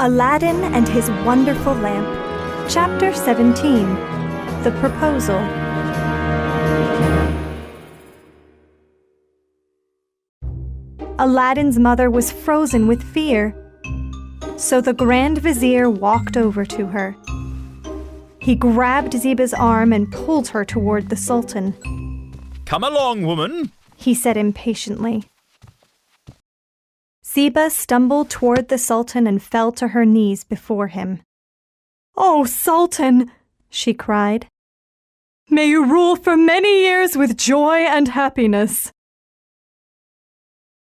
Aladdin and His Wonderful Lamp. Chapter 17. The Proposal. Aladdin's mother was frozen with fear, so the Grand Vizier walked over to her. He grabbed Zeba's arm and pulled her toward the Sultan. "Come along, woman," he said impatiently. Zeba stumbled toward the Sultan and fell to her knees before him. "Oh, Sultan," she cried, "may you rule for many years with joy and happiness."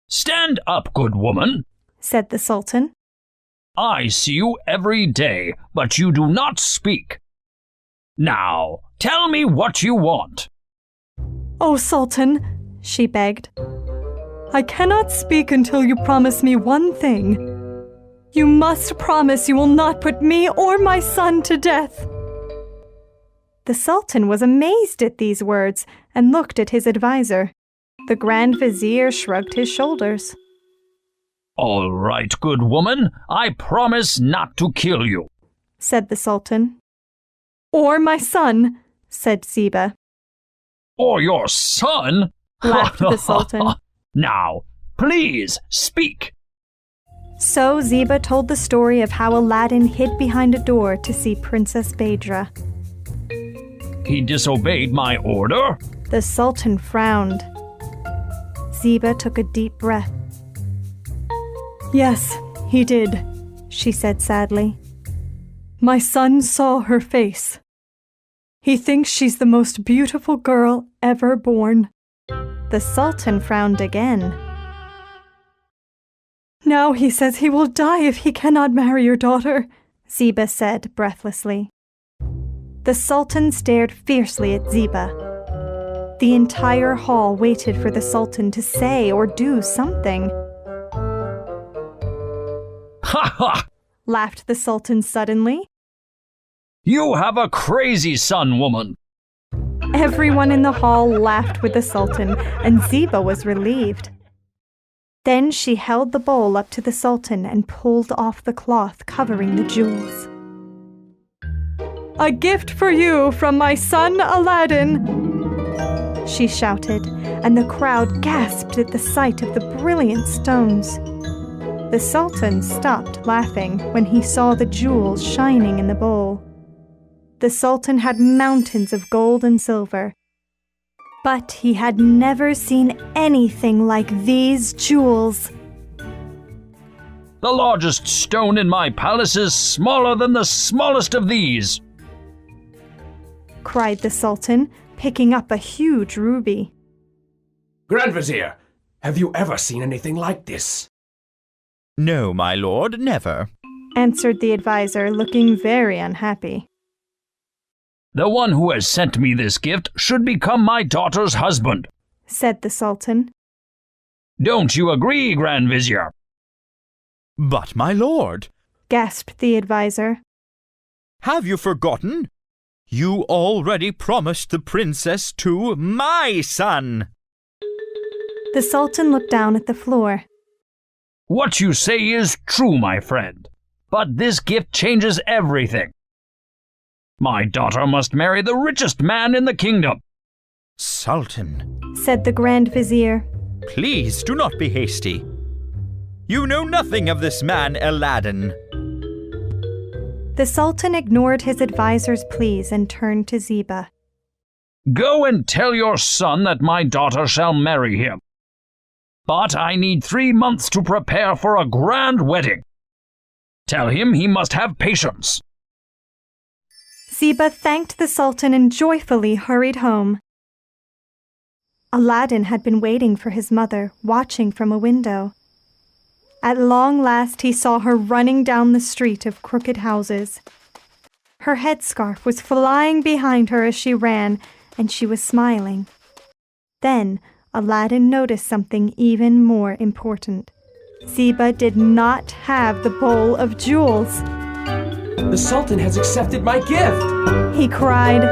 "Stand up, good woman," said the Sultan. "I see you every day, but you do not speak. Now, tell me what you want." "Oh, Sultan," she begged, "I cannot speak until you promise me one thing. You must promise you will not put me or my son to death." The Sultan was amazed at these words and looked at his advisor. The Grand Vizier shrugged his shoulders. "All right, good woman, I promise not to kill you," said the Sultan. "Or my son," said Zeba. "Or your son?" laughed the Sultan. "Now, please speak." So Zeba told the story of how Aladdin hid behind a door to see Princess Baydra. "He disobeyed my order?" The Sultan frowned. Zeba took a deep breath. "Yes, he did," she said sadly. "My son saw her face. He thinks she's the most beautiful girl ever born." The Sultan frowned again. "Now he says he will die if he cannot marry your daughter," Zeba said breathlessly. The Sultan stared fiercely at Zeba. The entire hall waited for the Sultan to say or do something. "Ha ha!" laughed the Sultan suddenly. "You have a crazy son, woman." Everyone in the hall laughed with the Sultan, and Zeba was relieved. Then she held the bowl up to the Sultan and pulled off the cloth covering the jewels. "A gift for you from my son Aladdin," she shouted, and the crowd gasped at the sight of the brilliant stones. The Sultan stopped laughing when he saw the jewels shining in the bowl. The Sultan had mountains of gold and silver, but he had never seen anything like these jewels. "The largest stone in my palace is smaller than the smallest of these," cried the Sultan, picking up a huge ruby. "Grand Vizier, have you ever seen anything like this?" "No, my lord, never," answered the advisor, looking very unhappy. "The one who has sent me this gift should become my daughter's husband," said the Sultan. "Don't you agree, Grand Vizier?" "But, my lord," gasped the advisor. "have you forgotten? You already promised the princess to my son." The Sultan looked down at the floor. "What you say is true, my friend, but this gift changes everything. My daughter must marry the richest man in the kingdom." "Sultan," said the Grand Vizier. "please do not be hasty. You know nothing of this man, Aladdin." The Sultan ignored his advisor's pleas and turned to Zeba. "Go and tell your son that my daughter shall marry him. But I need 3 months to prepare for a grand wedding. Tell him he must have patience." Zeba thanked the Sultan and joyfully hurried home. Aladdin had been waiting for his mother, watching from a window. At long last he saw her running down the street of crooked houses. Her headscarf was flying behind her as she ran, and she was smiling. Then Aladdin noticed something even more important. Zeba did not have the bowl of jewels. "The Sultan has accepted my gift!" he cried.